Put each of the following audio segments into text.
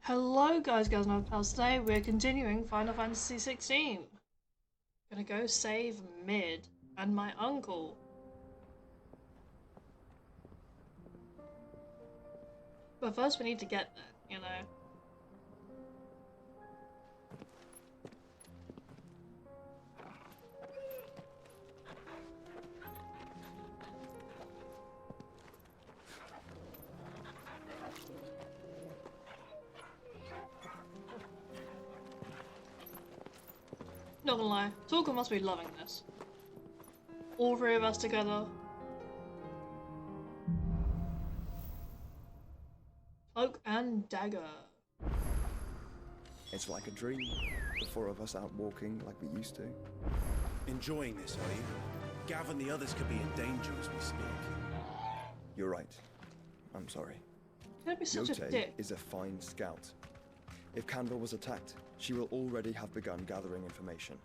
Hello guys, girls and pals. Today we're continuing Final Fantasy XVI. Gonna go save Mid and my uncle. But first we need to get there, you know. Not gonna lie, Torgal must be loving this. All three of us together. Cloak and dagger. It's like a dream. The four of us out walking like we used to. Enjoying this, are you? Gav and the others could be in danger as we speak. You're right. I'm sorry. Don't be such a Yote dick. is a fine scout. If Candor was attacked, she will already have begun gathering information.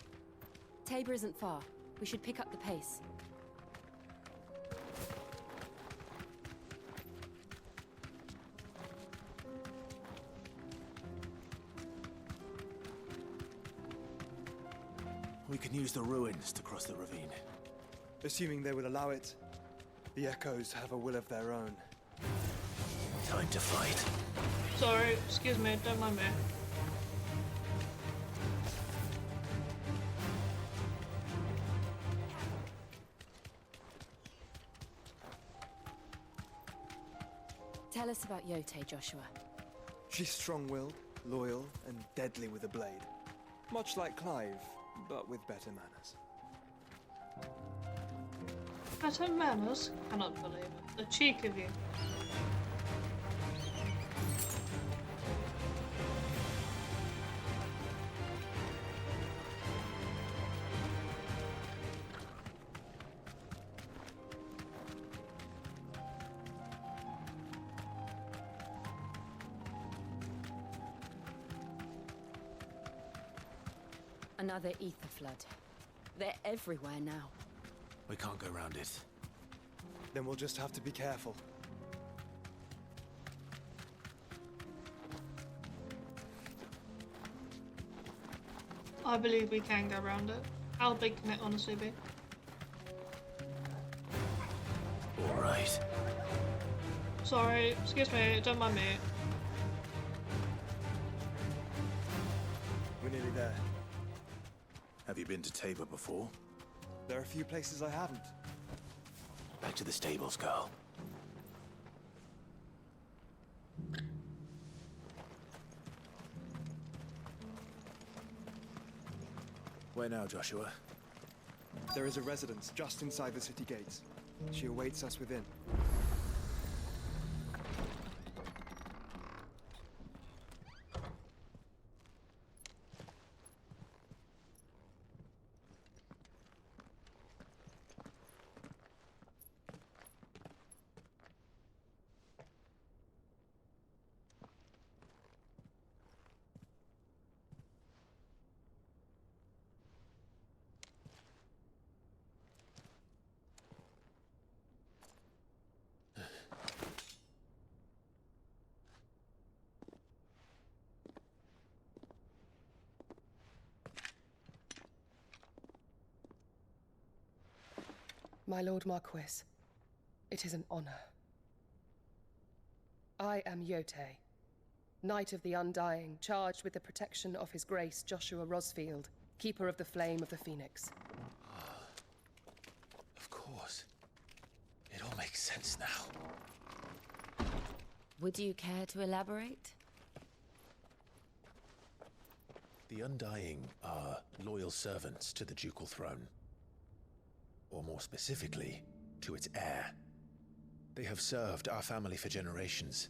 Tabor isn't far. We should pick up the pace. We can use the ruins to cross the ravine. Assuming they will allow it, the Echoes have a will of their own. Time to fight. Sorry, excuse me, don't mind me. Tell us about Yote, Joshua. She's strong-willed, loyal, and deadly with a blade. Much like Clive, but with better manners. Better manners? Cannot believe it. The cheek of you. Another aether flood. They're everywhere now. We can't go around it. Then we'll just have to be careful. I believe we can go around it. How big can it honestly be? All right. Sorry, excuse me, don't mind me. We're nearly there. Have you been to Tabor before? There are a few places I haven't. Back to the stables, girl. Where now, Joshua? There is a residence just inside the city gates. She awaits us within. My Lord Marquis, it is an honor. I am Yote, Knight of the Undying, charged with the protection of His Grace Joshua Rosfield, Keeper of the Flame of the Phoenix. Of course. It all makes sense now. Would you care to elaborate? The Undying are loyal servants to the ducal throne. Or more specifically, to its heir. They have served our family for generations,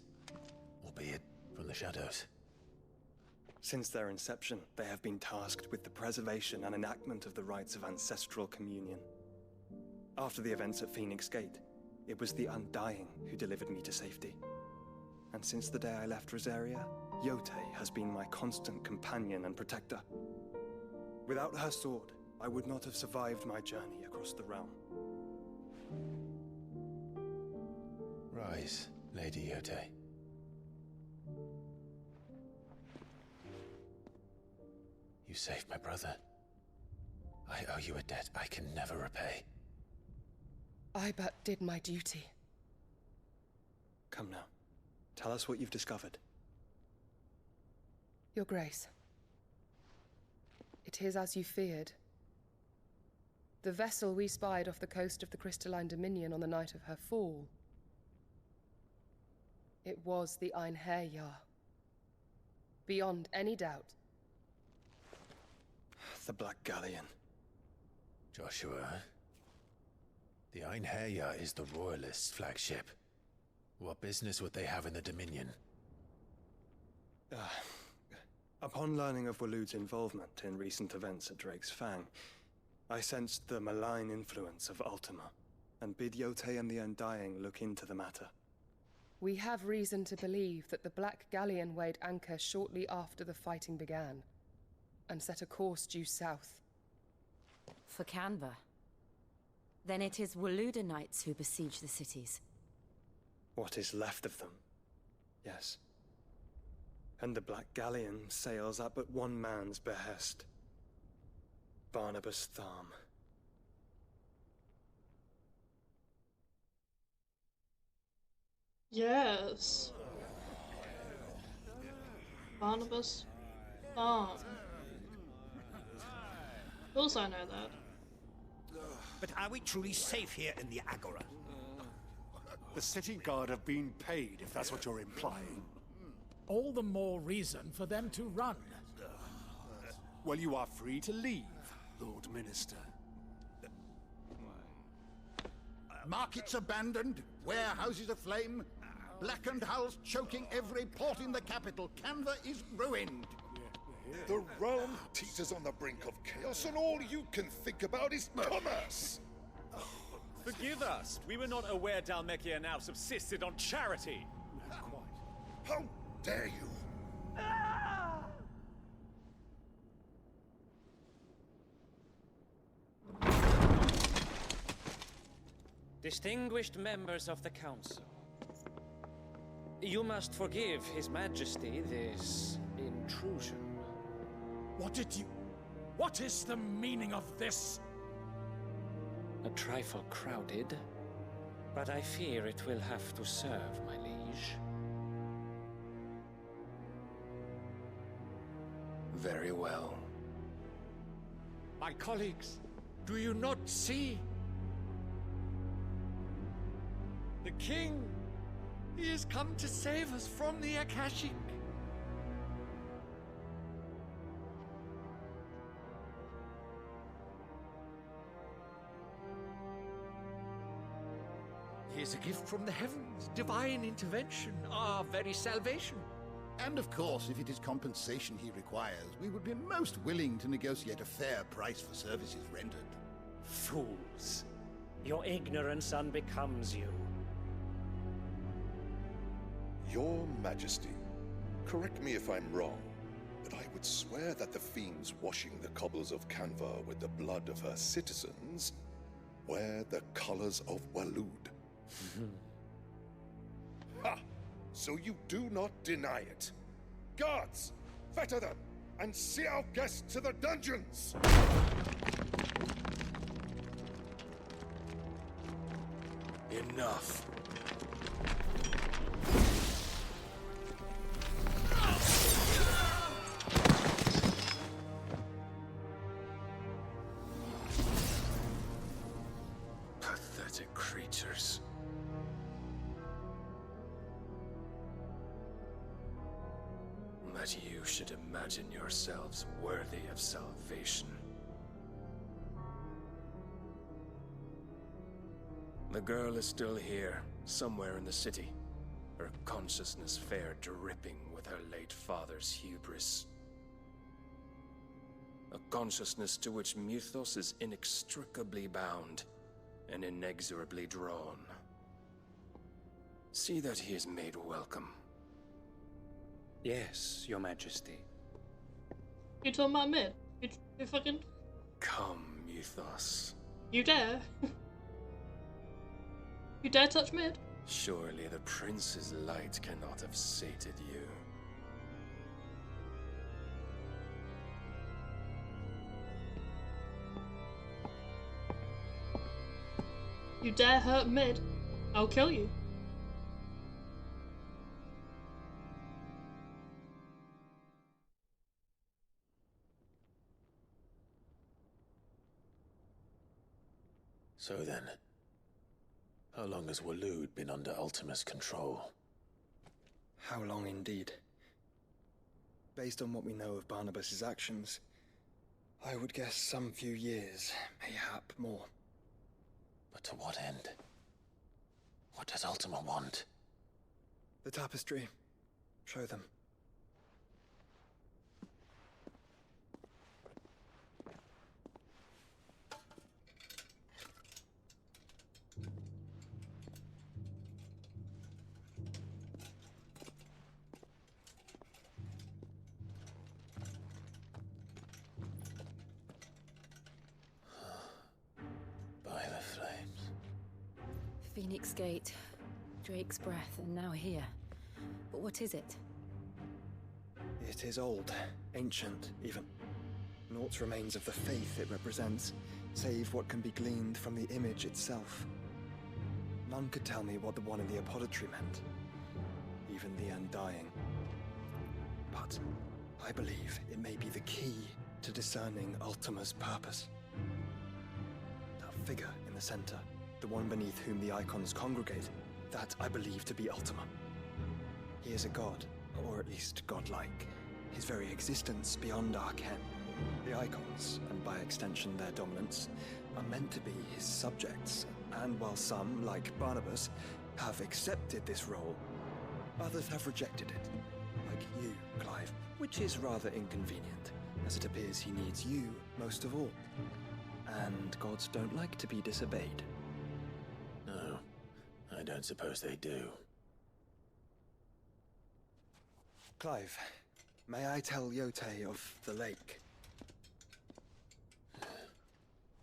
albeit from the shadows. Since their inception, they have been tasked with the preservation and enactment of the rites of ancestral communion. After the events at Phoenix Gate, it was the Undying who delivered me to safety. And since the day I left Rosaria, Yote has been my constant companion and protector. Without her sword, I would not have survived my journey across the realm. Rise, Lady Yote. saved my brother. I owe you a debt I can never repay. I but did my duty. Come now. Tell us what you've discovered. Your Grace. It is as you feared. The vessel we spied off the coast of the Crystalline Dominion on the night of her fall. It was the Einherjar. Beyond any doubt. The Black Galleon. Joshua, the Einherjar is the Royalists' flagship. What business would they have in the Dominion? Upon learning of Waloed's involvement in recent events at Drake's Fang, I sensed the malign influence of Ultima, and bid Yote and the Undying look into the matter. We have reason to believe that the Black Galleon weighed anchor shortly after the fighting began, and set a course due south. For Canva. Then it is Waloed knights who besiege the cities. What is left of them, yes. And the Black Galleon sails at but one man's behest. Barnabas Tharm. Yes. Barnabas Farm. Of course I know that. But are we truly safe here in the Agora? The city guard have been paid, if that's what you're implying. All the more reason for them to run. Well, you are free to leave, Lord Minister. Markets abandoned, warehouses aflame, blackened hulls choking every port in the capital. Canva is ruined. The realm teeters on the brink of chaos, and all you can think about is commerce! Forgive us. We were not aware Dhalmekia now subsisted on charity. How dare you! Distinguished members of the Council, you must forgive His Majesty this intrusion. What is the meaning of this? A trifle crowded, but I fear it will have to serve, my liege. Very well. My colleagues, do you not see? The king! He has come to save us from the Akashic. He is a gift from the heavens, divine intervention, our very salvation. And of course, if it is compensation he requires, we would be most willing to negotiate a fair price for services rendered. Fools! Your ignorance unbecomes you. Your Majesty, correct me if I'm wrong, but I would swear that the fiends washing the cobbles of Canva with the blood of her citizens wear the colors of Waloed. Ha! So you do not deny it. Guards, fetter them, and see our guests to the dungeons! Enough. Pathetic creatures. That you should imagine yourselves worthy of salvation. The girl is still here, somewhere in the city, her consciousness fair dripping with her late father's hubris. A consciousness to which Mythos is inextricably bound and inexorably drawn. See that he is made welcome. Yes, Your Majesty. You talking about mid? You fucking... Come, Mythos. You dare? You dare touch mid? Surely the prince's light cannot have sated you. You dare hurt Mid, I'll kill you. So then, how long has Waloed been under Ultima's control? How long indeed? Based on what we know of Barnabas's actions, I would guess some few years, mayhap more. But to what end? What does Ultima want? The tapestry. Show them. Phoenix Gate, Drake's Breath, and now here. But what is it? It is old, ancient, even. Naught remains of the faith it represents, save what can be gleaned from the image itself. None could tell me what the one in the apothecary meant, even the Undying. But I believe it may be the key to discerning Ultima's purpose. That figure in the center, the one beneath whom the Eikons congregate, that I believe to be Ultima. He is a god, or at least godlike. His very existence beyond our ken. The Eikons, and by extension their dominants, are meant to be his subjects, and while some, like Barnabas, have accepted this role, others have rejected it. Like you, Clive, which is rather inconvenient, as it appears he needs you most of all. And gods don't like to be disobeyed. No, I don't suppose they do. Clive, may I tell Yote of the lake?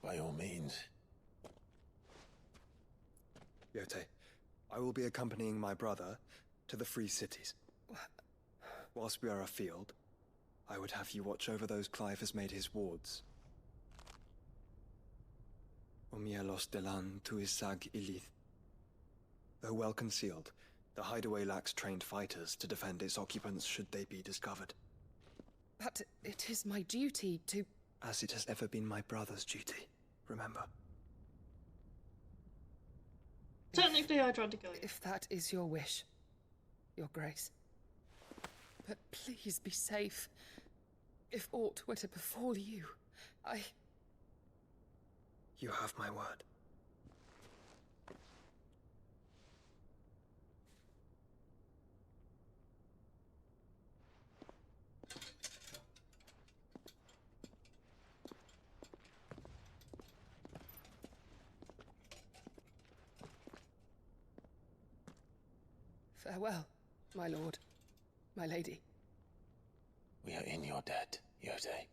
By all means. Yote, I will be accompanying my brother to the Free Cities. Whilst we are afield, I would have you watch over those Clive has made his wards. Omielos delan tuisag ilith. Though well concealed, the hideaway lacks trained fighters to defend its occupants should they be discovered. But it is my duty to... As it has ever been my brother's duty, remember. Technically, I tried to kill you. If that is your wish, Your Grace. But please be safe. If aught were to befall you, You have my word. Farewell, my lord, my lady. We are in your debt, Yote.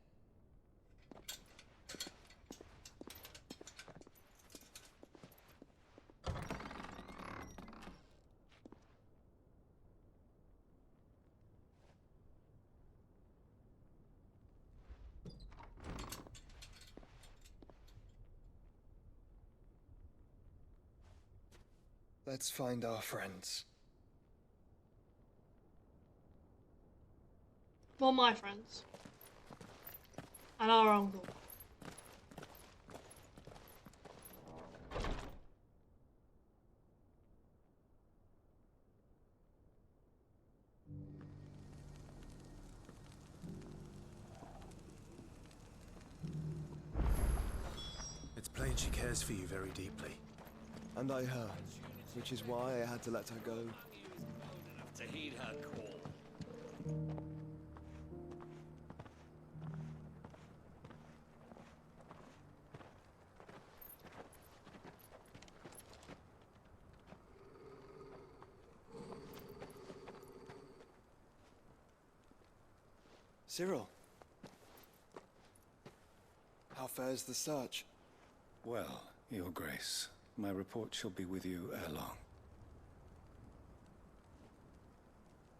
Let's find our friends. Well, my friends. And our uncle. It's plain she cares for you very deeply. And I her, which is why I had to let her go. To heed her call. Cyril. How fares the search? Well, Your Grace, my report shall be with you ere long.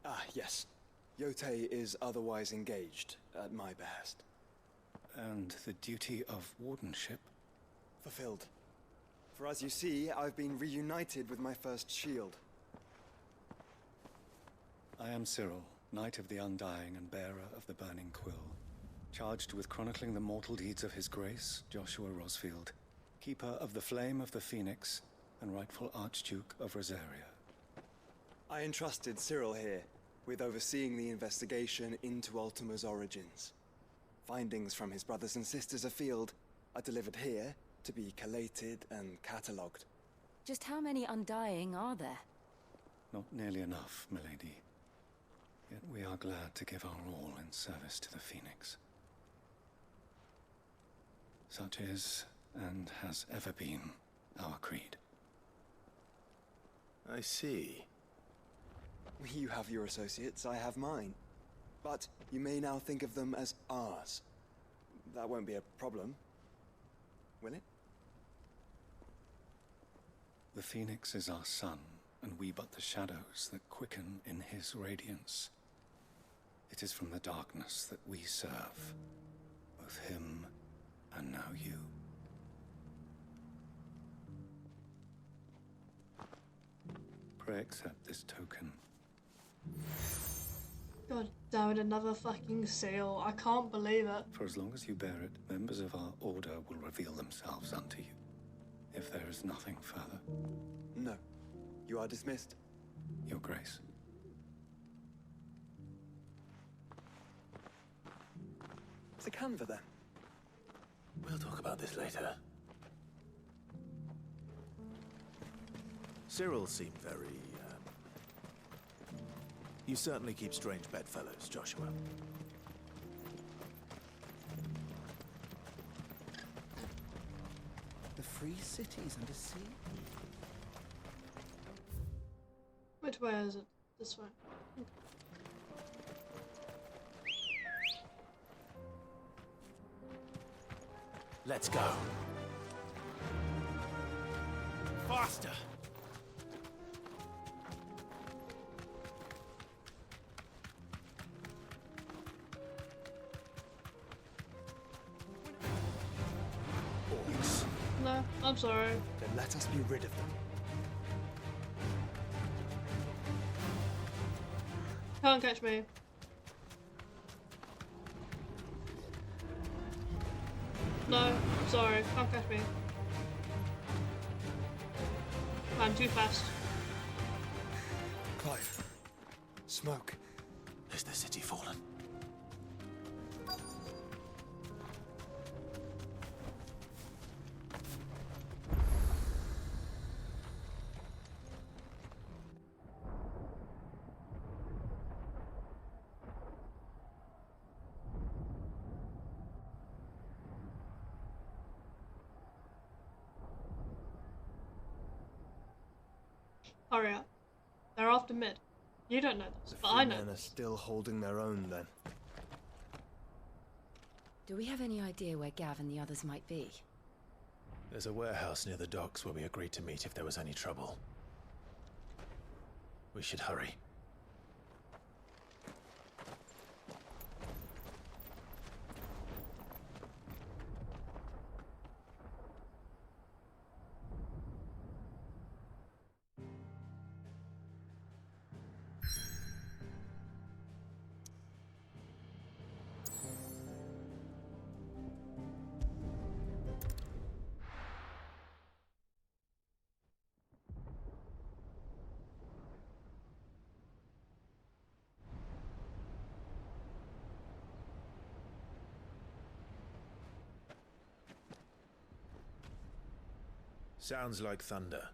Ah, yes. Yote is otherwise engaged, at my behest. And the duty of wardenship? Fulfilled. For as you see, I've been reunited with my first shield. I am Cyril, Knight of the Undying and bearer of the Burning Quill, charged with chronicling the mortal deeds of His Grace, Joshua Rosfield, keeper of the Flame of the Phoenix and rightful Archduke of Rosaria. I entrusted Cyril here with overseeing the investigation into Ultima's origins. Findings from his brothers and sisters afield are delivered here to be collated and catalogued. Just how many Undying are there? Not nearly enough, milady. Yet we are glad to give our all in service to the Phoenix. Such is, and has ever been, our creed. I see. You have your associates, I have mine. But you may now think of them as ours. That won't be a problem, will it? The Phoenix is our sun, and we but the shadows that quicken in his radiance. It is from the darkness that we serve, both him and now you. Pray accept this token. God damn it, another fucking seal. I can't believe it. For as long as you bear it, members of our order will reveal themselves unto you. If there is nothing further. No. You are dismissed. Your Grace. To Canva, then. We'll talk about this later. Cyril seemed very, You certainly keep strange bedfellows, Joshua. The free cities under sea? Which way is it? This way. Okay. Let's go. Faster! Orcs. No, I'm sorry. Then let us be rid of them. Can't catch me. No, sorry, can't catch me. I'm too fast. Clive. Smoke. Is the city fallen? Hurry up. They're after mid. You don't know this, but I know Men are this. still holding their own, then. Do we have any idea where Gav and the others might be? There's a warehouse near the docks where we agreed to meet if there was any trouble. We should hurry. Sounds like thunder.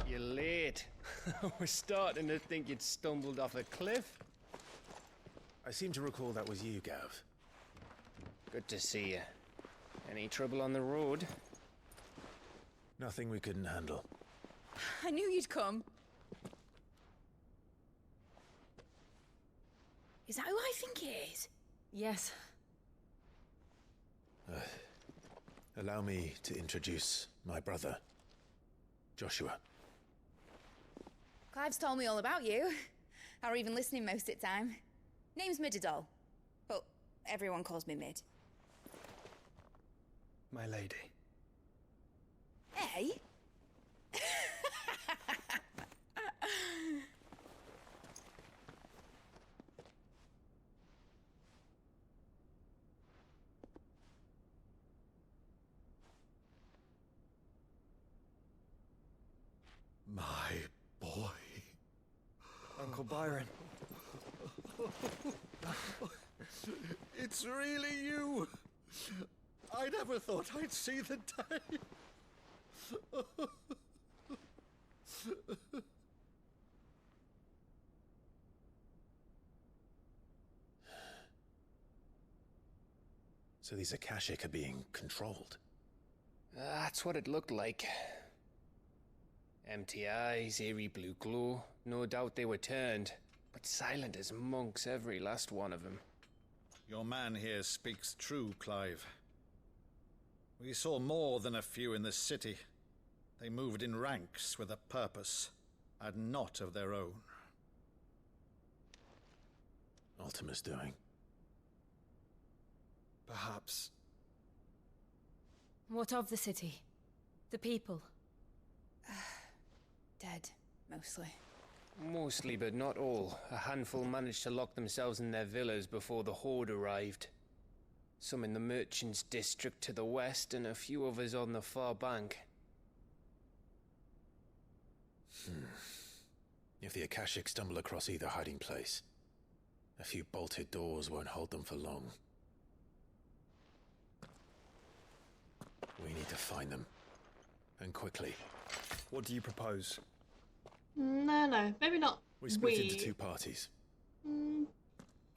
You're late. We're starting to think you'd stumbled off a cliff. I seem to recall that was you, Gav. Good to see you. Any trouble on the road? Nothing we couldn't handle. I knew you'd come. Is that who I think it is? Yes. Allow me to introduce my brother, Joshua. Clive's told me all about you. Or even listening most of the time. Name's Midadol, but everyone calls me Mid. My lady. Hey? My boy. Uncle Byron. It's really you. I never thought I'd see the day. So these Akashic are being controlled? That's what it looked like. Empty eyes, eerie blue glow. No doubt they were turned, but silent as monks, every last one of them. Your man here speaks true, Clive. We saw more than a few in this city. They moved in ranks with a purpose, and not of their own. Ultima's doing. Perhaps. What of the city? The people? Dead, mostly. Mostly, but not all. A handful managed to lock themselves in their villas before the Horde arrived. Some in the Merchants' District to the west, and a few others on the far bank. If the Akashic stumble across either hiding place, a few bolted doors won't hold them for long. We need to find them. And quickly. What do you propose? No, maybe not. We split into two parties.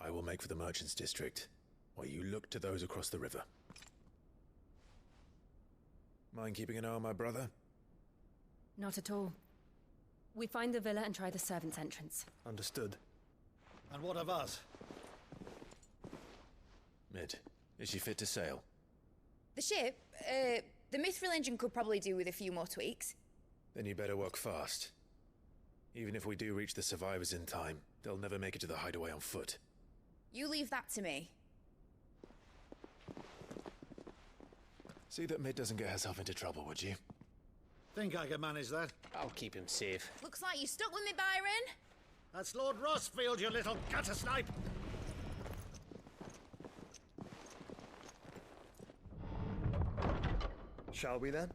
I will make for the Merchants' District, while you look to those across the river. Mind keeping an eye on my brother? Not at all. We find the villa and try the servants' entrance. Understood. And what of us? Mid, is she fit to sail? The ship, the Mithril engine could probably do with a few more tweaks. Then you better work fast. Even if we do reach the survivors in time, they'll never make it to the hideaway on foot. You leave that to me. See that Mid doesn't get herself into trouble, would you? Think I can manage that? I'll keep him safe. Looks like you stuck with me, Byron. That's Lord Rosfield, you little gutter snipe! Shall we then?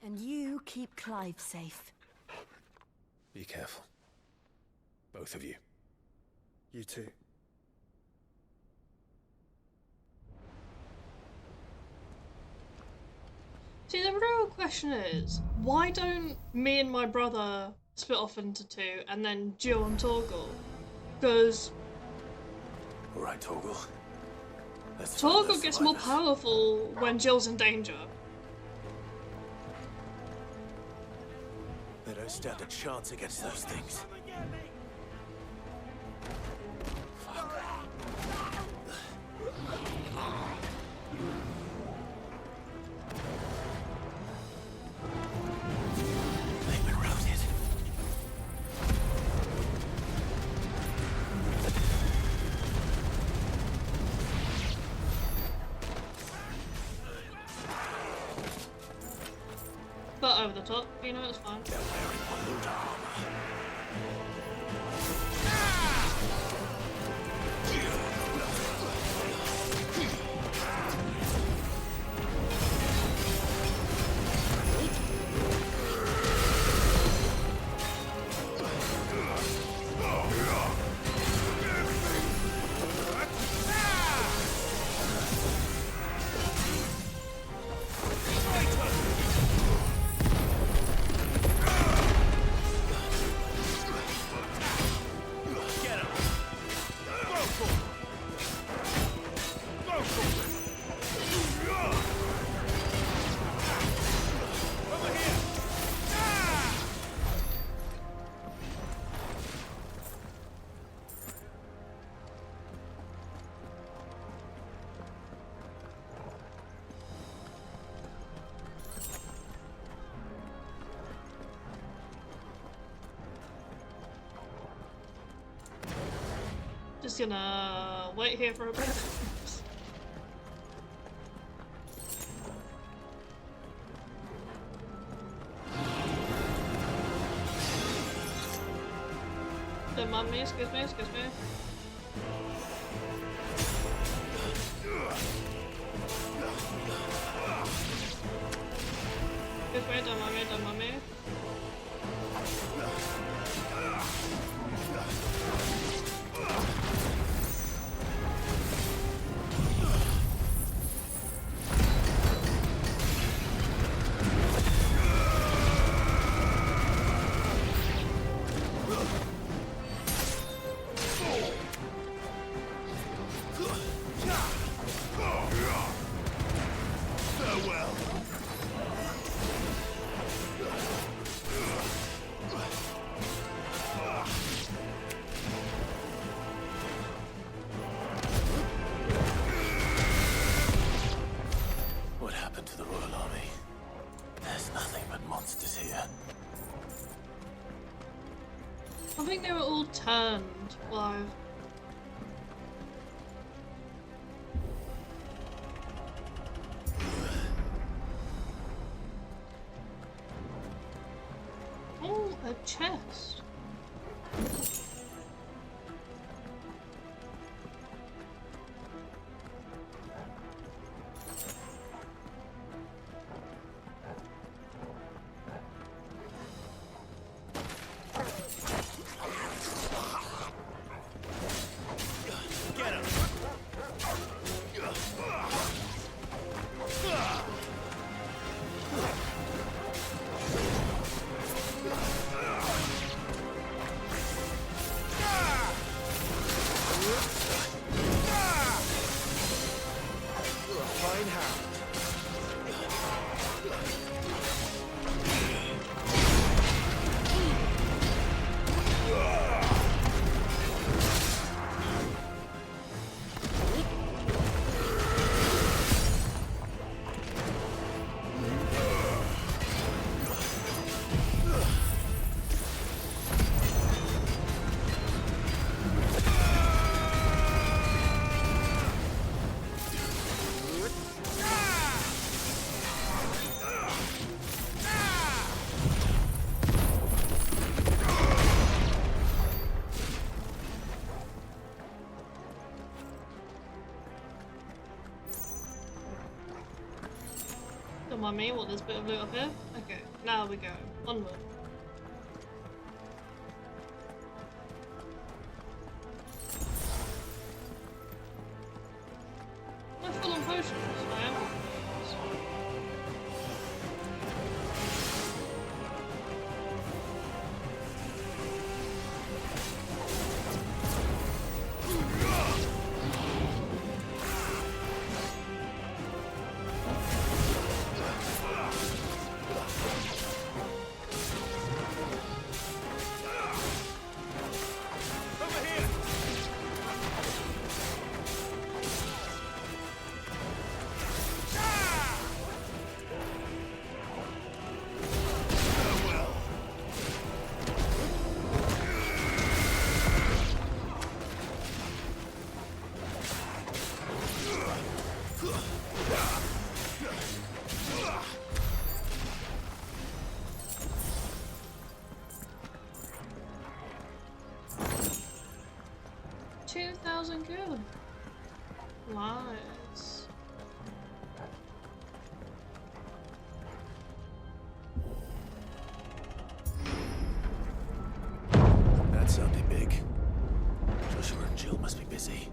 And you keep Clive safe. Be careful. Both of you. You too. See, the real question is, why don't me and my brother split off into two, and then Jill and Torgal? Because Alright, Torgal. Torgal gets more powerful when Jill's in danger. They don't stand a chance against those things. They've been routed. But over the top, you know, it's fine. They're wearing blue armor. Just gonna wait here for a bit. Don't mind me, excuse me, excuse me. Excuse me, don't mind me, don't mind me. I think they were all turned live. Oh, a chest. Don't mind me, what, there's a bit of loot up here? Okay, now we go. Onward. Am I full on potions? I am. Good. Nice. That sounded big. Joshua and Jill must be busy.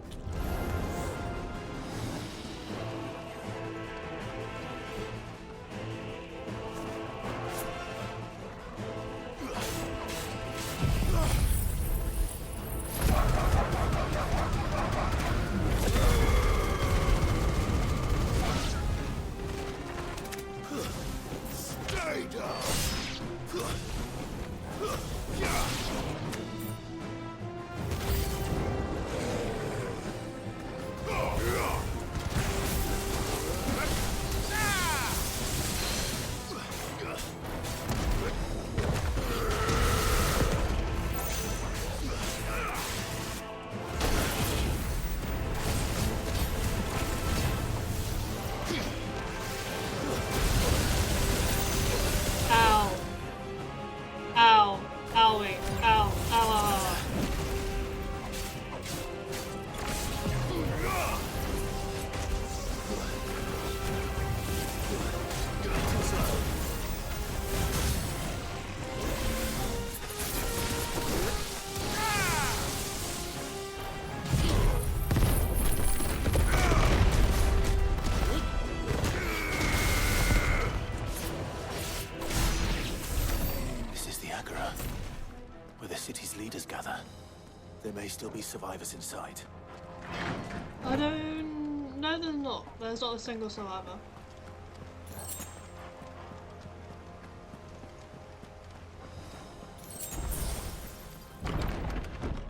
There may still be survivors inside. I don't... No, there's not. There's not a single survivor.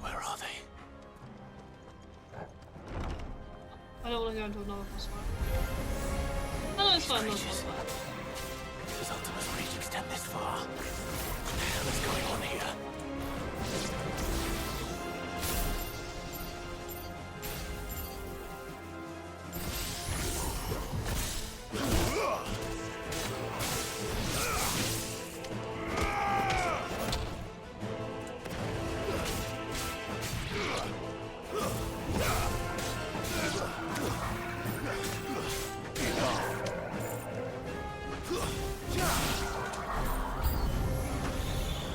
Where are they? I don't want to go into another boss fight. No, it's fine, another boss fight. Does Ultima's reach extend this far? What the hell is going on here?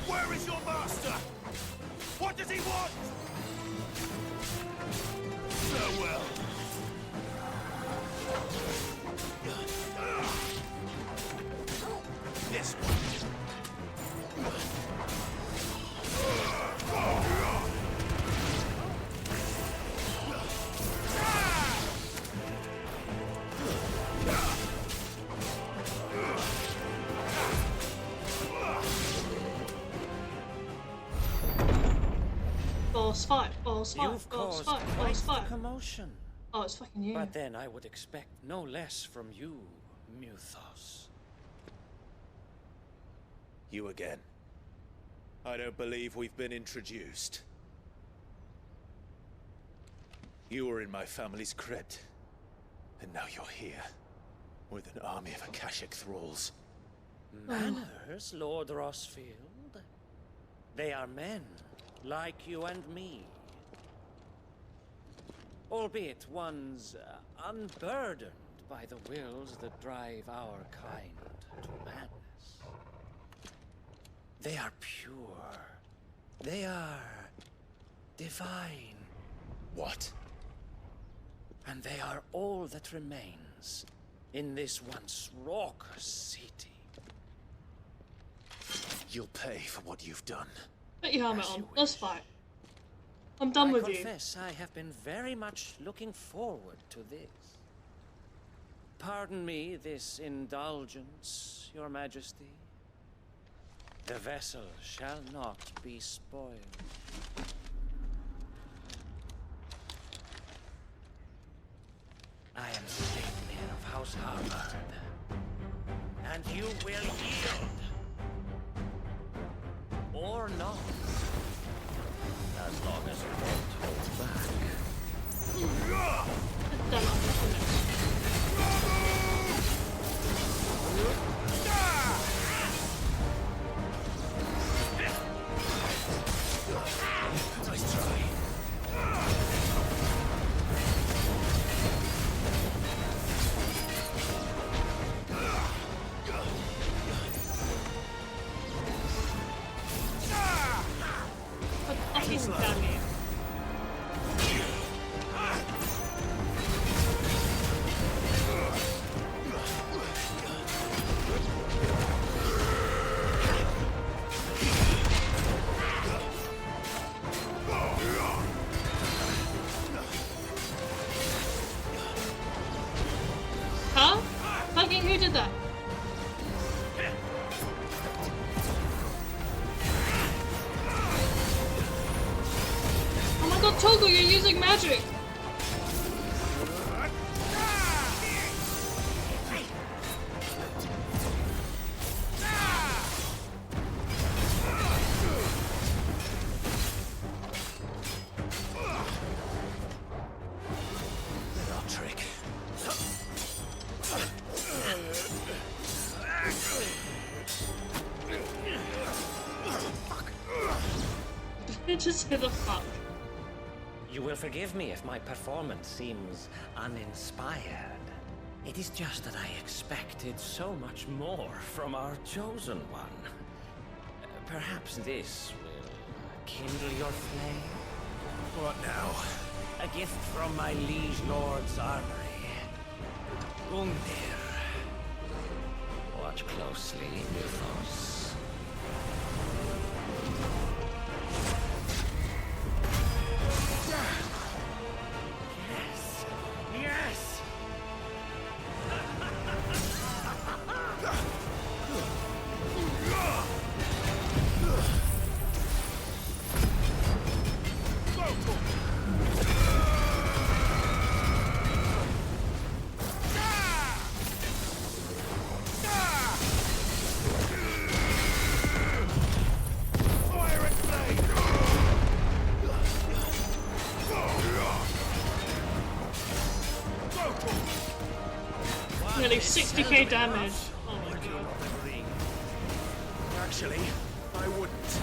Where is your master? What does he want? Farewell. This one. Boss fight, boss fight, You've boss caused fight, quite boss the fight. commotion. Oh, it's fucking you. But then I would expect no less from you, Muthos. You again. I don't believe we've been introduced. You were in my family's crypt, and now you're here, with an army of Akashic thralls. Manners, Lord Rosfield? They are men, like you and me. Albeit ones unburdened by the wills that drive our kind to madness. They are pure. They are divine. What? And they are all that remains in this once raucous city. You'll pay for what you've done. Put your helmet on. Let's fight. I'm done with you. I confess I have been very much looking forward to this. Pardon me this indulgence, Your Majesty. The vessel shall not be spoiled. I am Sleipnir of House Harvard, and you will yield. Or not. As long as you won't hold back. Nice try. Huh? Fucking who did that? Oh my god, Toggle, you're using magic! Trick. Just hit the fuck. You will forgive me if my performance seems uninspired. It is just that I expected so much more from our chosen one. Perhaps this will kindle your flame? What now? A gift from my liege lord's armory. Gungnir. Watch closely, Muthos. Nearly 60k damage. Oh my god. Actually, I wouldn't.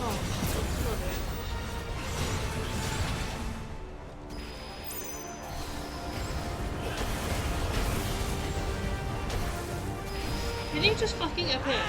Oh, Can you just fucking appear?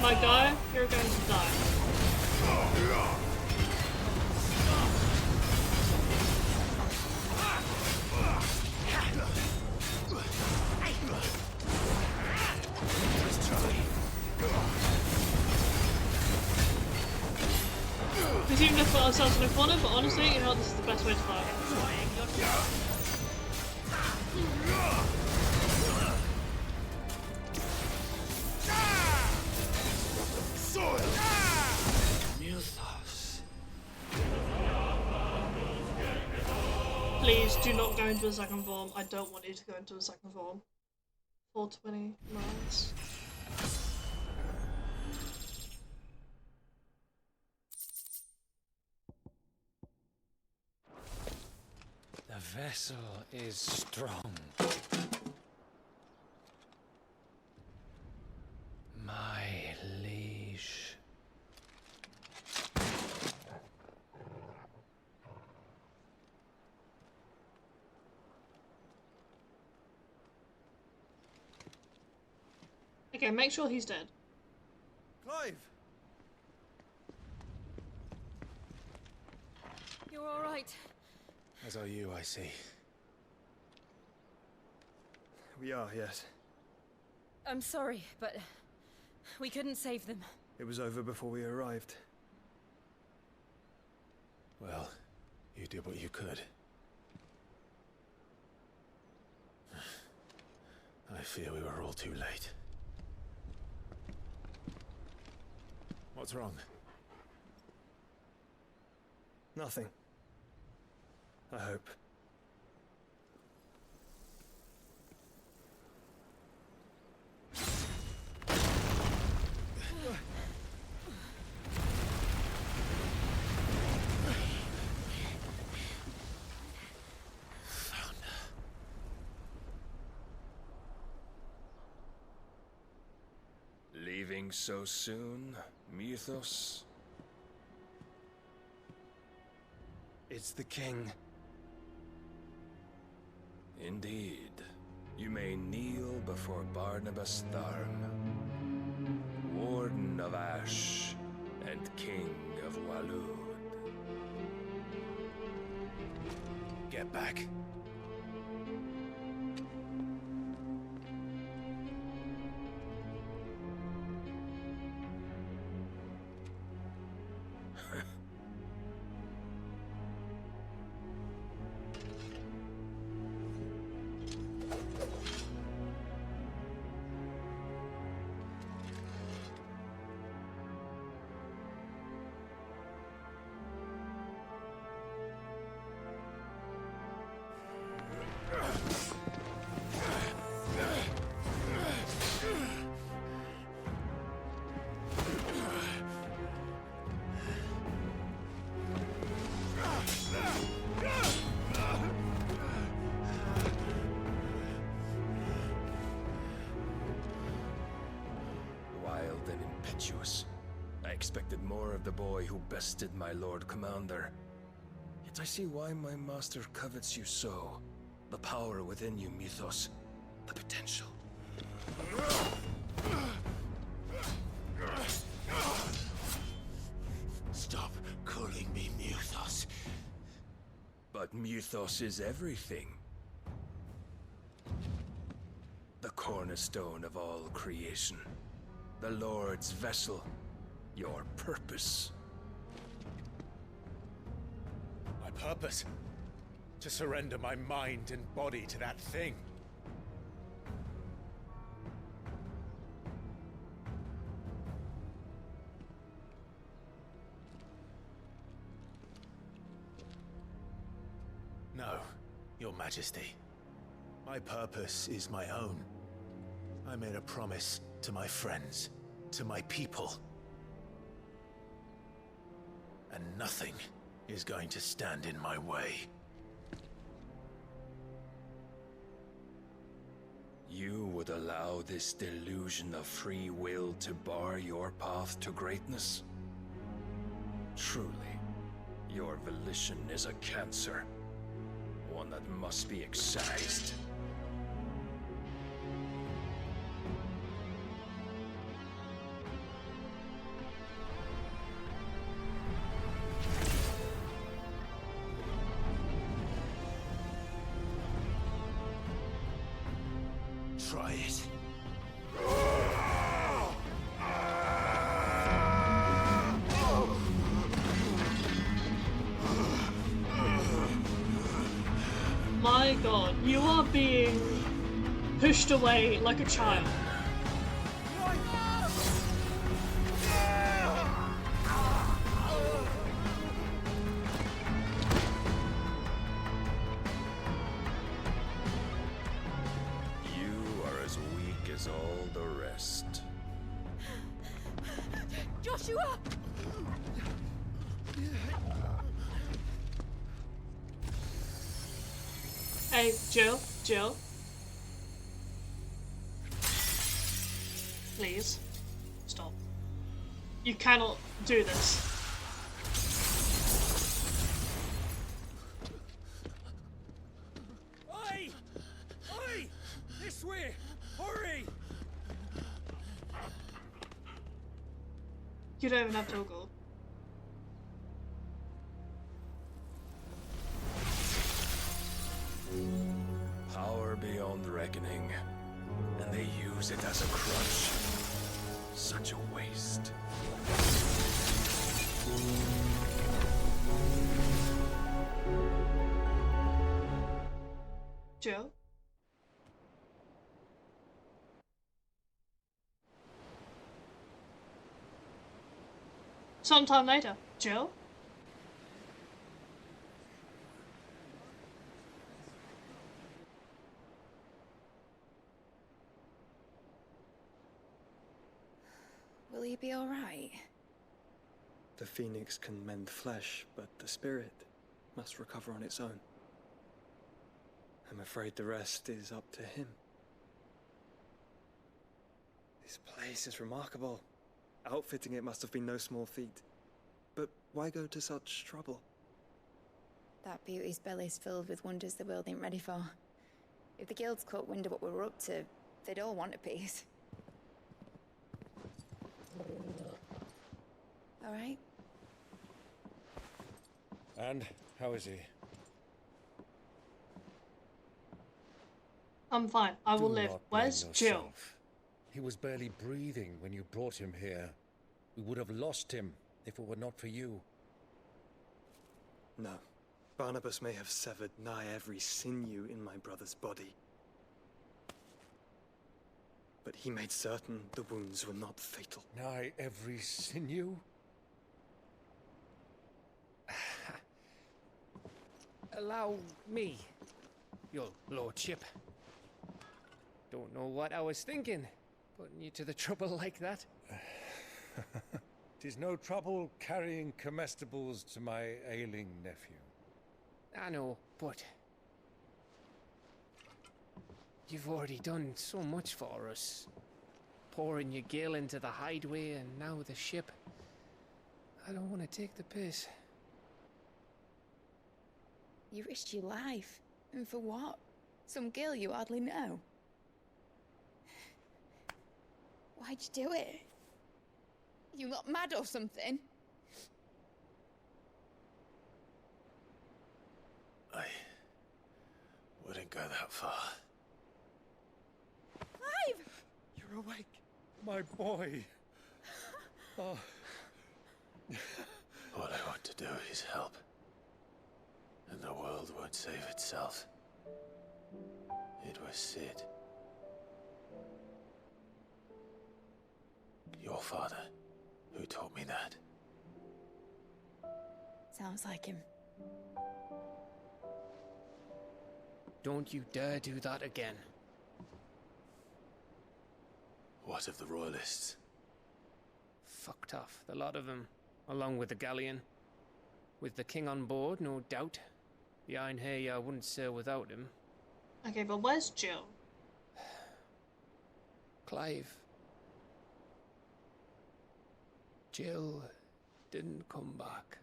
My guy, you're going to die. We seem to put ourselves in a corner, but honestly, you know what, this is the best way to fight. Please do not go into a second form. I don't want you to go into a second form. 420 miles. The vessel is strong. My liege. Okay, make sure he's dead. Clive! You're all right. As are you, I see. We are, yes. I'm sorry, but we couldn't save them. It was over before we arrived. Well, you did what you could. I fear we were all too late. What's wrong? Nothing. I hope. Leaving so soon, Mythos? It's the king. Indeed. You may kneel before Barnabas Tharm, Warden of Ash and King of Waloed. Get back. I expected more of the boy who bested my Lord Commander. Yet I see why my master covets you so. The power within you, Mythos. The potential. Stop calling me Mythos. But Mythos is everything. The cornerstone of all creation. The Lord's vessel. Your purpose. My purpose? to surrender my mind and body to that thing. No, Your Majesty. My purpose is my own. I made a promise to my friends, to my people. And nothing is going to stand in my way. You would allow this delusion of free will to bar your path to greatness? Truly, your volition is a cancer. One that must be excised. Try it. My god, you are being pushed away like a child. You are as weak as all the rest. Joshua! Hey, Jill, please, stop. You cannot do this. Oi! Oi! This way! Hurry! You don't even have toggle. Power beyond reckoning, and they use it as a crutch. Such a waste. Jill? Sometime later. Jill? Will he be alright? The Phoenix can mend flesh, but the spirit must recover on its own. I'm afraid the rest is up to him. This place is remarkable. Outfitting it must have been no small feat. But why go to such trouble? That beauty's belly's filled with wonders the world ain't ready for. If the guilds caught wind of what we're up to, they'd all want a piece. All right? And how is he? I'm fine. I will Do live. not blame Where's Jill? yourself. He was barely breathing when you brought him here. We would have lost him if it were not for you. No. Barnabas may have severed nigh every sinew in my brother's body. But he made certain the wounds were not fatal. Nigh every sinew? Allow me, your lordship. Don't know what I was thinking, putting you to the trouble like that. 'Tis no trouble carrying comestibles to my ailing nephew. I know, but you've already done so much for us. Pouring your gil into the hideaway and now the ship. I don't want to take the piss. You risked your life. And for what? Some girl you hardly know. Why'd you do it? You not mad or something? I wouldn't go that far. Clive! You're awake, my boy. Oh. All I want to do is help. And the world won't won't save itself. It was Sid. Your father, who taught me that. Sounds like him. Don't you dare do that again. What of the Royalists? Fucked off, the lot of them, along with the galleon. With the king on board, no doubt. The Einherjar wouldn't sail without him. Okay, but where's Jill? Clive. Jill didn't come back.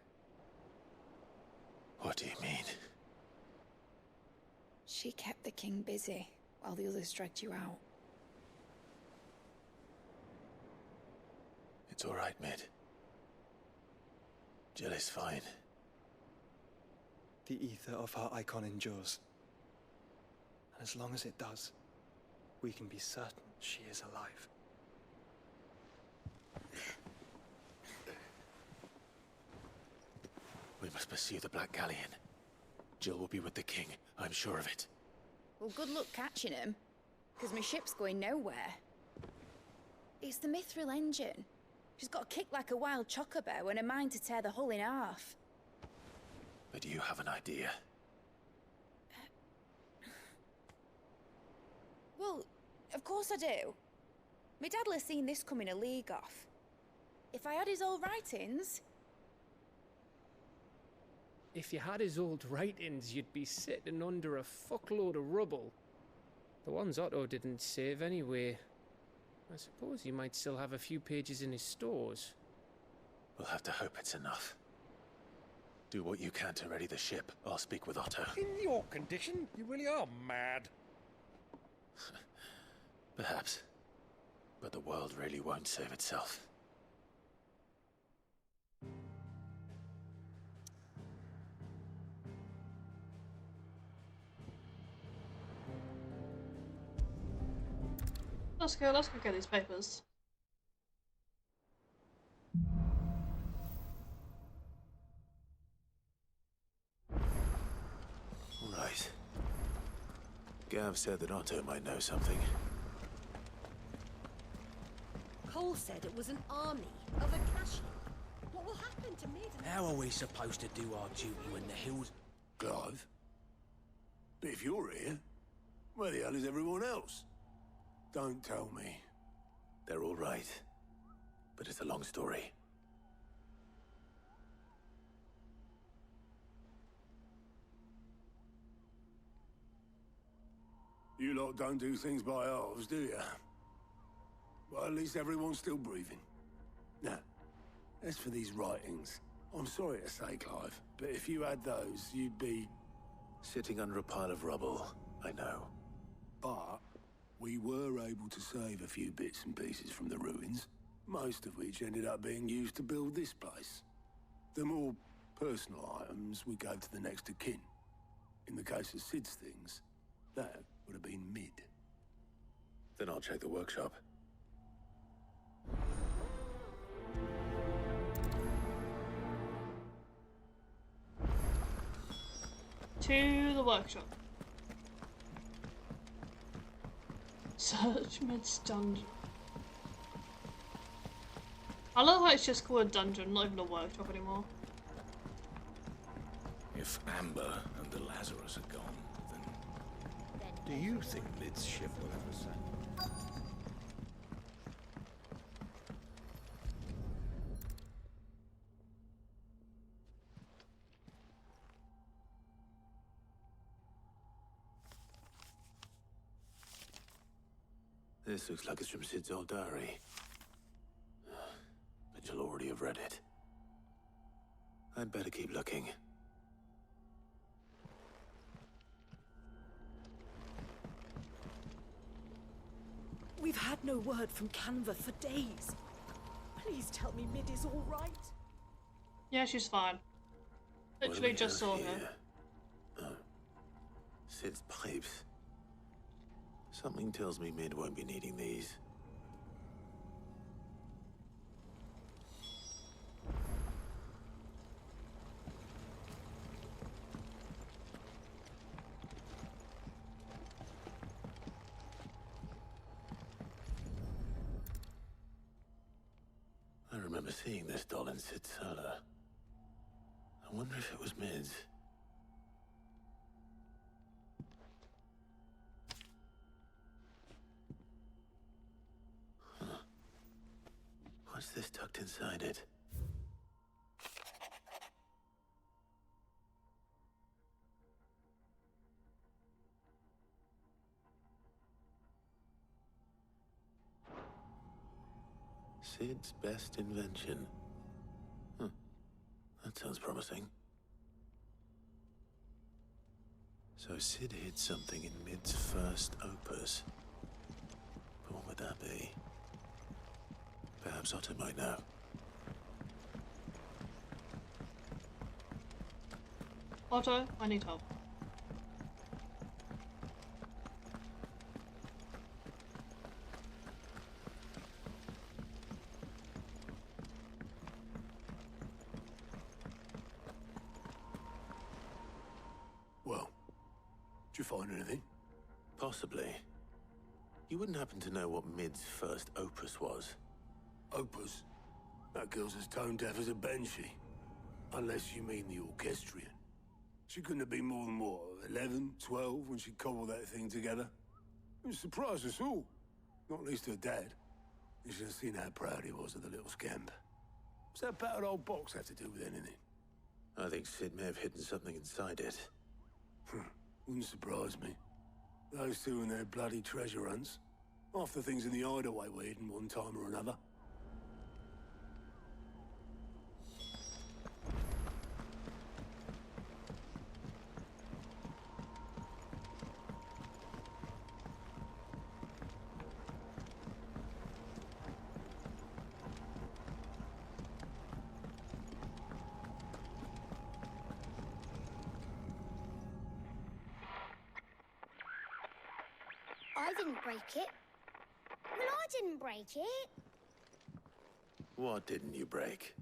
What do you mean? She kept the king busy while the others dragged you out. It's all right, Mid. Jill is fine. The ether of her Eikon endures. And as long as it does, we can be certain she is alive. We must pursue the Black Galleon. Jill will be with the king, I'm sure of it. Well, good luck catching him, because my ship's going nowhere. It's the Mithril engine. She's got a kick like a wild chocobo and a mind to tear the hull in half. But do you have an idea? Well, of course I do. My dad'll have seen this coming a league off. If I had his old writings... If you had his old writings, you'd be sitting under a fuckload of rubble. The ones Otto didn't save anyway. I suppose he might still have a few pages in his stores. We'll have to hope it's enough. Do what you can to ready the ship. I'll speak with Otto. In your condition, you really are mad. Perhaps. But the world really won't save itself. Let's go get these papers. Right. Gav said that Otto might know something. Cole said it was an army of Akashi. What will happen to Mid and... How are we supposed to do our duty when the hills... Clive? But if you're here, where the hell is everyone else? Don't tell me. They're all right. But it's a long story. You lot don't do things by halves, do you? Well, at least everyone's still breathing. Now, as for these writings, I'm sorry to say, Clive, but if you had those, you'd be... Sitting under a pile of rubble, I know. But we were able to save a few bits and pieces from the ruins, most of which ended up being used to build this place. The more personal items we gave to the next of kin. In the case of Sid's things, that would have been Mid. Then I'll check the workshop. To the workshop. Search Mid's dungeon. I love how it's just called a dungeon, not even a workshop anymore. If Amber and the Lazarus are gone, then do you think Mid's ship will ever sail? This looks like it's from Sid's old diary. But you'll already have read it. I'd better keep looking. We've had no word from Canva for days. Please tell me Mid is all right. Yeah, she's fine. Literally just saw her. Sid's pipes. Something tells me Mid won't be needing these. remember seeing this doll in Sid's cellar. I wonder if it was Mid's. Huh. What's this tucked inside it? Sid's best invention. Huh. That sounds promising. So Sid hid something in Mid's first opus. But what would that be? Perhaps Otto might know. Otto, I need help. Well, did you find anything? Possibly. You wouldn't happen to know what Mid's first opus was? Opus? That girl's as tone deaf as a banshee. Unless you mean the orchestrion. She couldn't have been more than, what, 11, 12 when she cobbled that thing together? It surprised us all. Not least her dad. You should have seen how proud he was of the little scamp. What's that battered old box have to do with anything? I think Sid may have hidden something inside it. Wouldn't surprise me. Those two and their bloody treasure hunts. Half the things in the hideaway were hidden one time or another. I didn't break it. Well, I didn't break it. What didn't you break?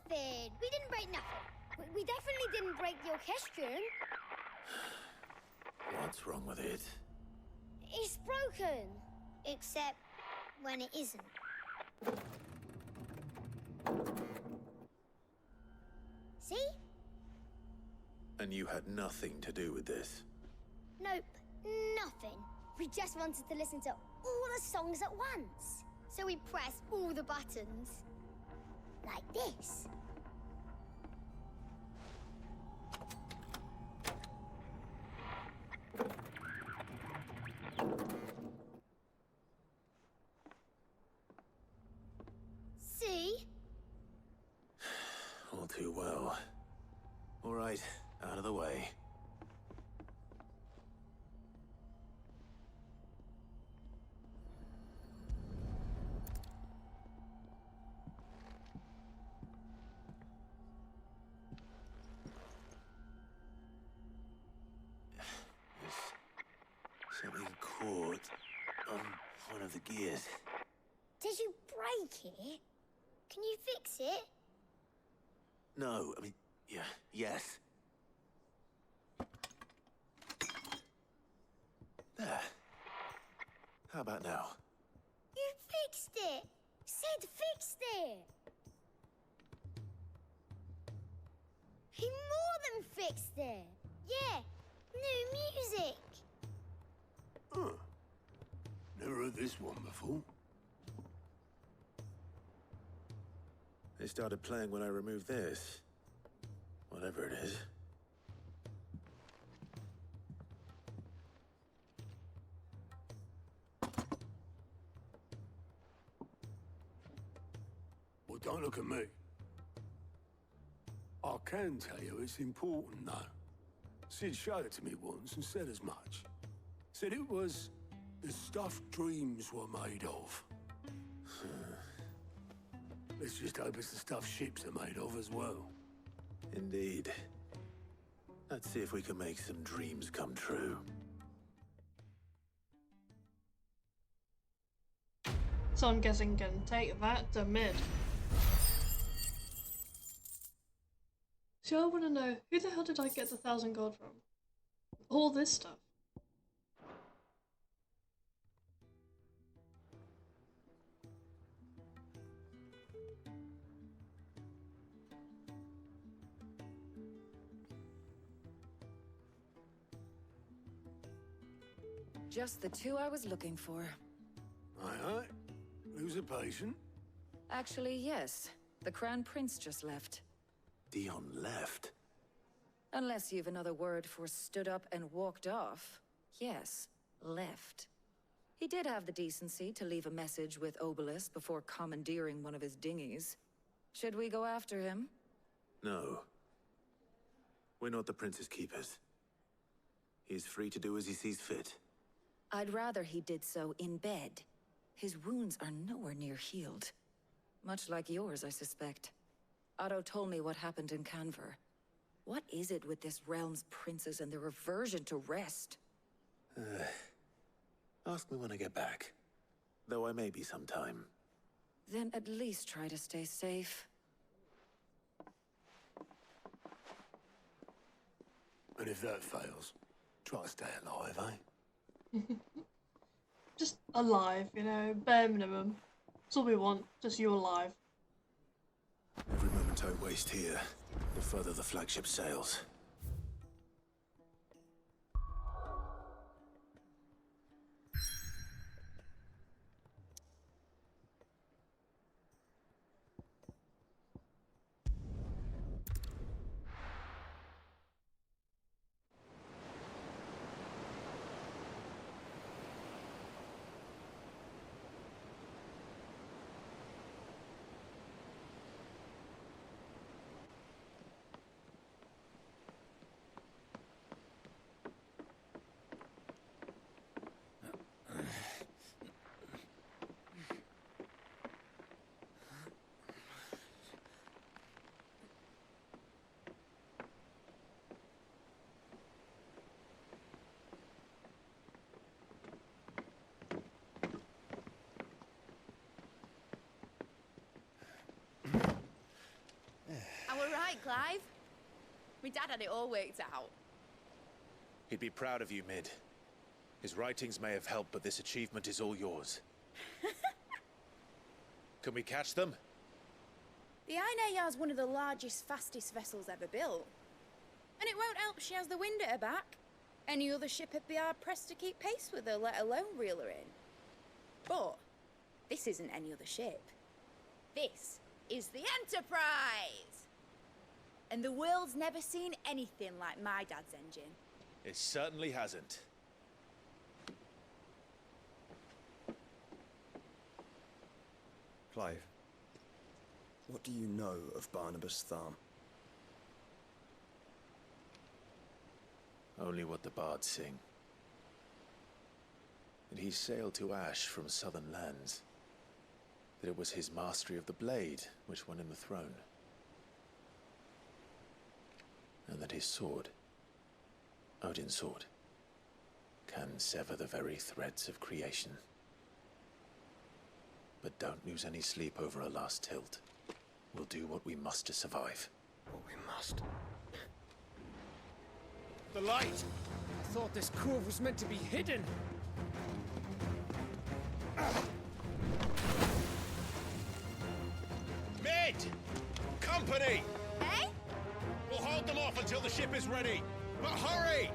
Nothing. We didn't break nothing. We definitely didn't break the orchestrion. What's wrong with it? It's broken. Except when it isn't. See? And you had nothing to do with this? Nope. Nothing. We just wanted to listen to all the songs at once. So we pressed all the buttons. Like this. See? All too well. All right, out of the way. Something caught on one of the gears. Did you break it? Can you fix it? No, I mean, yeah, yes. There. How about now? You fixed it! Sid fixed it! He more than fixed it! Yeah, new music! Huh. Never heard this one before. They started playing when I removed this. Whatever it is. Well, don't look at me. I can tell you it's important, though. Sid showed it to me once and said as much. Said it was the stuff dreams were made of. Let's just hope it's the stuff ships are made of as well. Indeed. Let's see if we can make some dreams come true. So I'm guessing can take that to mid. So I want to know, who the hell did I get the 1,000 gold from? All this stuff. Just the two I was looking for. Aye. Lose a patient? Actually, yes. The Crown Prince just left. Dion left? Unless you've another word for stood up and walked off. Yes, left. He did have the decency to leave a message with Obelisk before commandeering one of his dinghies. Should we go after him? No. We're not the Prince's keepers. He's free to do as he sees fit. I'd rather he did so in bed. His wounds are nowhere near healed. Much like yours, I suspect. Otto told me what happened in Canver. What is it with this realm's princes and their aversion to rest? Ask me when I get back. Though I may be sometime. Then at least try to stay safe. And if that fails, try to stay alive, eh? Just alive, you know, bare minimum. That's all we want, just you alive. Every moment I waste here, the further the flagship sails. Right, Clive? My dad had it all worked out. He'd be proud of you, Mid. His writings may have helped, but this achievement is all yours. Can we catch them? The Ainayar's one of the largest, fastest vessels ever built. And it won't help she has the wind at her back. Any other ship would be hard-pressed to keep pace with her, let alone reel her in. But this isn't any other ship. This is the Enterprise! And the world's never seen anything like my dad's engine. It certainly hasn't. Clive, what do you know of Barnabas Tharm? Only what the bards sing. That he sailed to Ash from southern lands. That it was his mastery of the blade which won him the throne. And that his sword, Odin's sword, can sever the very threads of creation. But don't lose any sleep over a last tilt. We'll do what we must to survive. What we must. The light! I thought this cove was meant to be hidden. Mid! Company! Eh? We'll hold them off until the ship is ready. But hurry!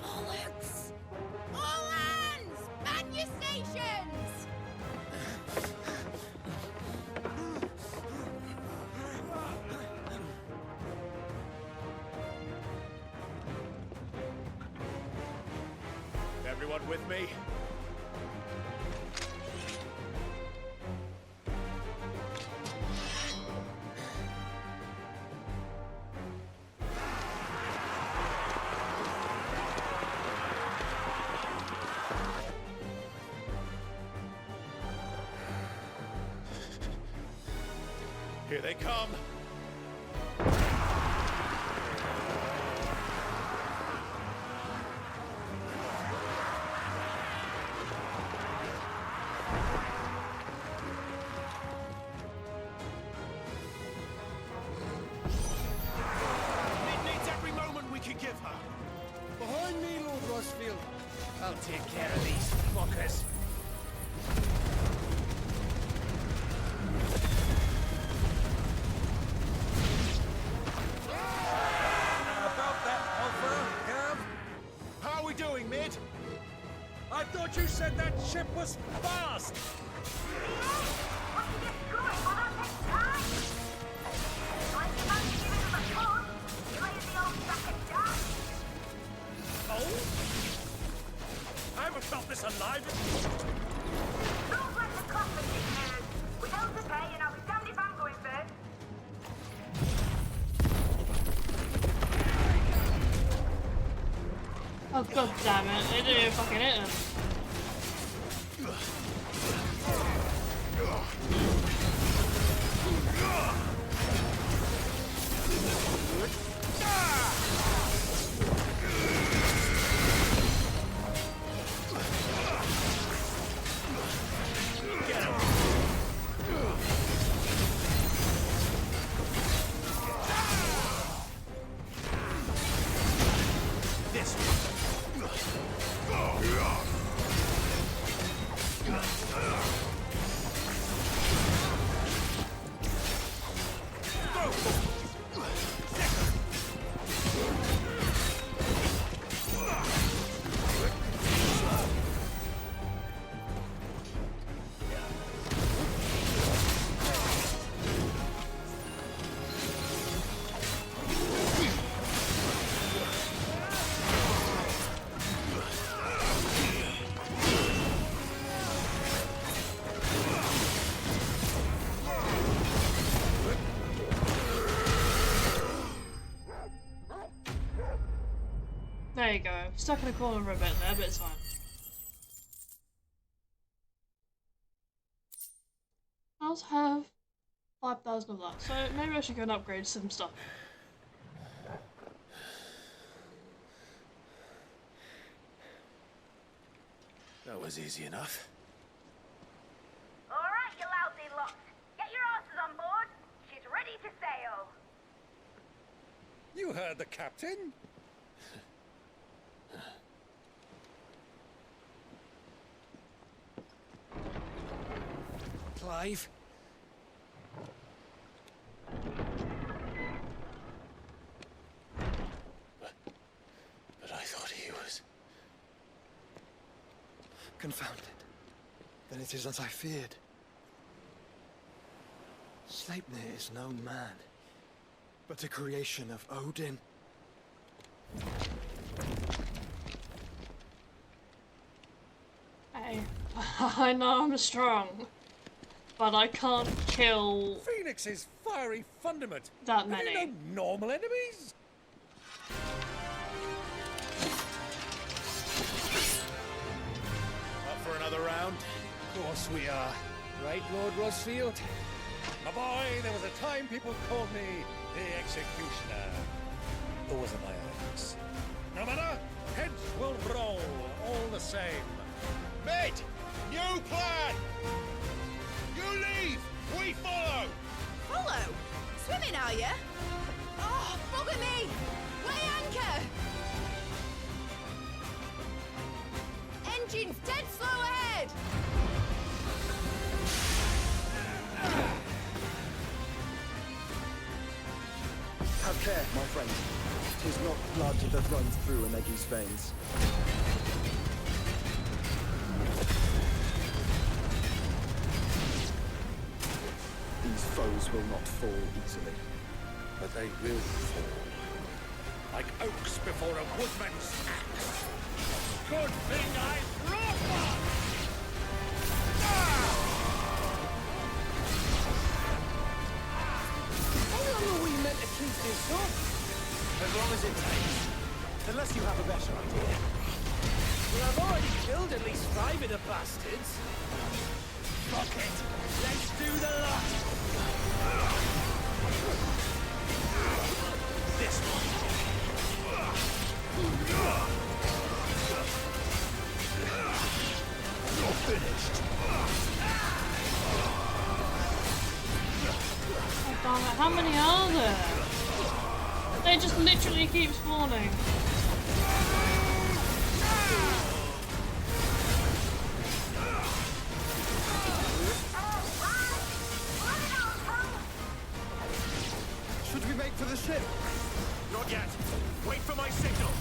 Bollocks! All hands! Man your stations! Everyone with me? Here they come. Mid needs every moment we can give her. Behind me, Lord Rosfield. I'll take care of these fuckers. How are we doing, Mid? I thought you said that ship was fast! Oh? I haven't felt this alive! Don't let the coffin be heard! Without the pay, and I'll be damned if I'm going first! Oh god damn it, they didn't even fucking hit him. There you go. Stuck in a corner for a bit there, but it's fine. I also have 5,000 of that, so maybe I should go and upgrade some stuff. That was easy enough. Alright, you lousy lot. Get your asses on board. She's ready to sail. You heard the captain? Clive? But I thought he was... Confounded. Then it is as I feared. Sleipnir is no man, but a creation of Odin. I know I'm strong, but I can't kill Phoenix's fiery fundament. that many. Have you no normal enemies? Up for another round? Of course we are. Right, Lord Rosfield? My boy, there was a time people called me the Executioner. Those are my enemies. No matter, heads will roll all the same. Mate! New plan! You leave! We follow! Follow? Swimming, are you? Oh, bugger me! Weigh anchor! Engine's dead slow ahead! Have care, my friend. 'Tis not blood that runs through a Negi's veins. These foes will not fall easily. But they will fall. Like oaks before a woodman's axe. Good thing I brought one! How long are we meant to keep this up? As long as it takes. Unless you have a better idea. Well, I've already killed at least 5 of the bastards. Fuck it! Let's do the lot! This one. You're finished. Oh, damn it. How many are there? They just literally keep spawning. Should we make for the ship? Not yet. Wait for my signal.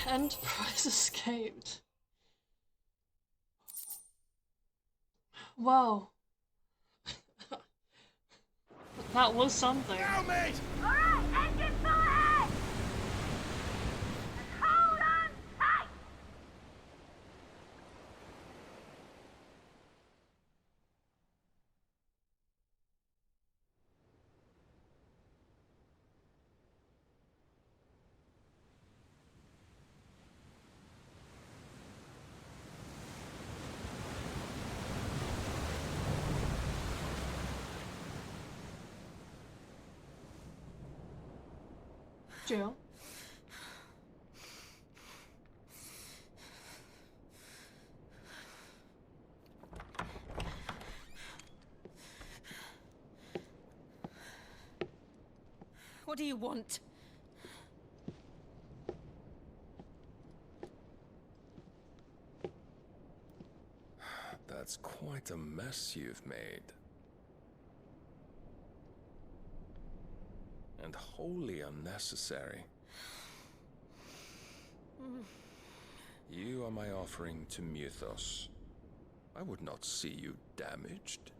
Enterprise escaped. Wow. That was something. Now, mate! Alright, engine full ahead! And hold on tight! Jill. What do you want? That's quite a mess you've made. And wholly unnecessary. You are my offering to Mythos. I would not see you damaged.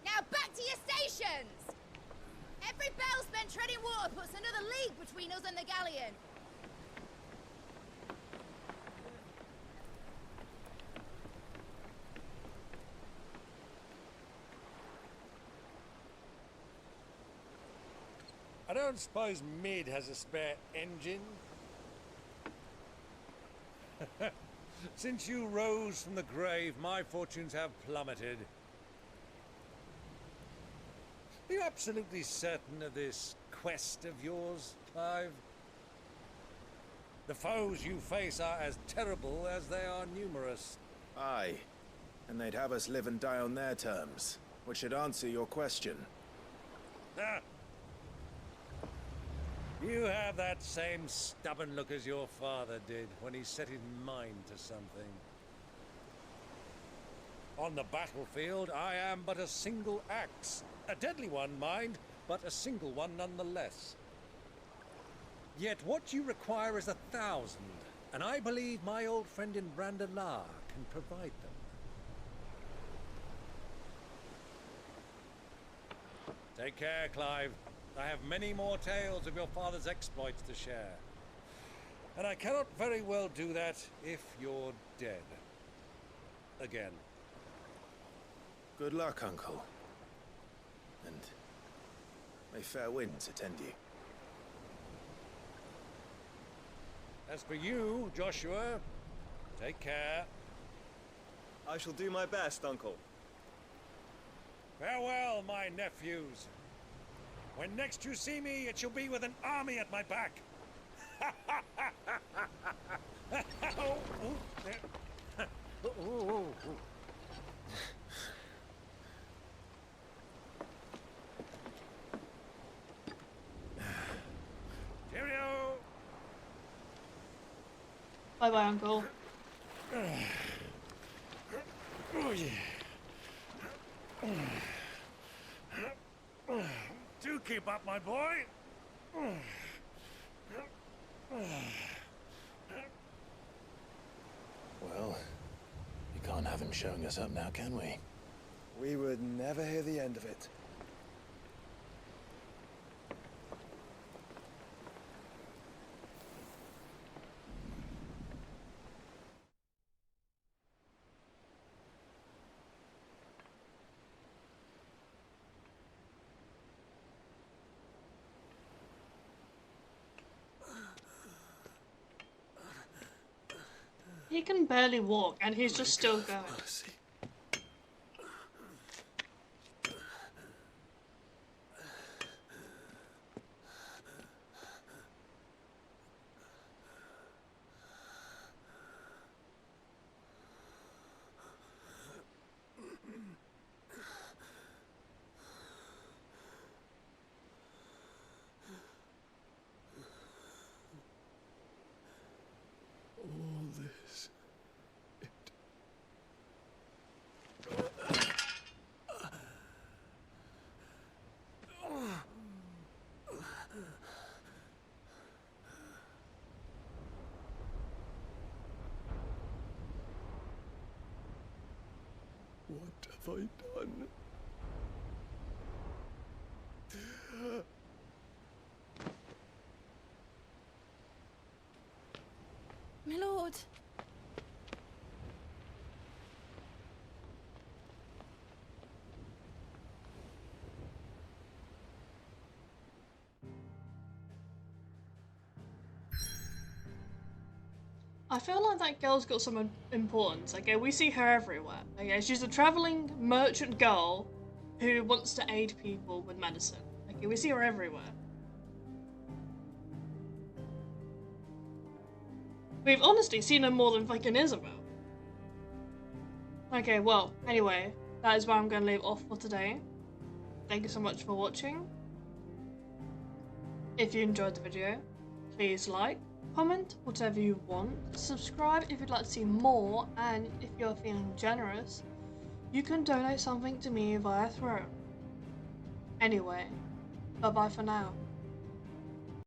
Now back to your stations! Every bell spent treading water puts another league between us and the galleon. I don't suppose Mid has a spare engine? Since you rose from the grave, my fortunes have plummeted. Are you absolutely certain of this quest of yours, Clive? The foes you face are as terrible as they are numerous. Aye, and they'd have us live and die on their terms, which should answer your question. Ah. You have that same stubborn look as your father did when he set his mind to something. On the battlefield, I am but a single axe. A deadly one, mind, but a single one nonetheless. Yet what you require is 1,000, and I believe my old friend in Brandalar can provide them. Take care, Clive. I have many more tales of your father's exploits to share. And I cannot very well do that if you're dead. Again. Good luck, Uncle. And may fair winds attend you. As for you, Joshua, take care. I shall do my best, Uncle. Farewell, my nephews. When next you see me, it shall be with an army at my back. Cheerio. Bye bye, Uncle. Oh, yeah. Do keep up, my boy. Well, you can't have him showing us up now, can we? We would never hear the end of it. He can barely walk, and he's just still going. all this. What have I done? My lord. I feel like that girl's got some importance. Okay, we see her everywhere. Okay, she's a traveling merchant girl who wants to aid people with medicine. Okay, we see her everywhere. We've honestly seen her more than fucking Isabel. Okay, well, anyway, that is where I'm going to leave off for today. Thank you so much for watching. If you enjoyed the video, please like, comment, whatever you want, subscribe if you'd like to see more, and if you're feeling generous, you can donate something to me via Throne. Anyway, bye bye for now.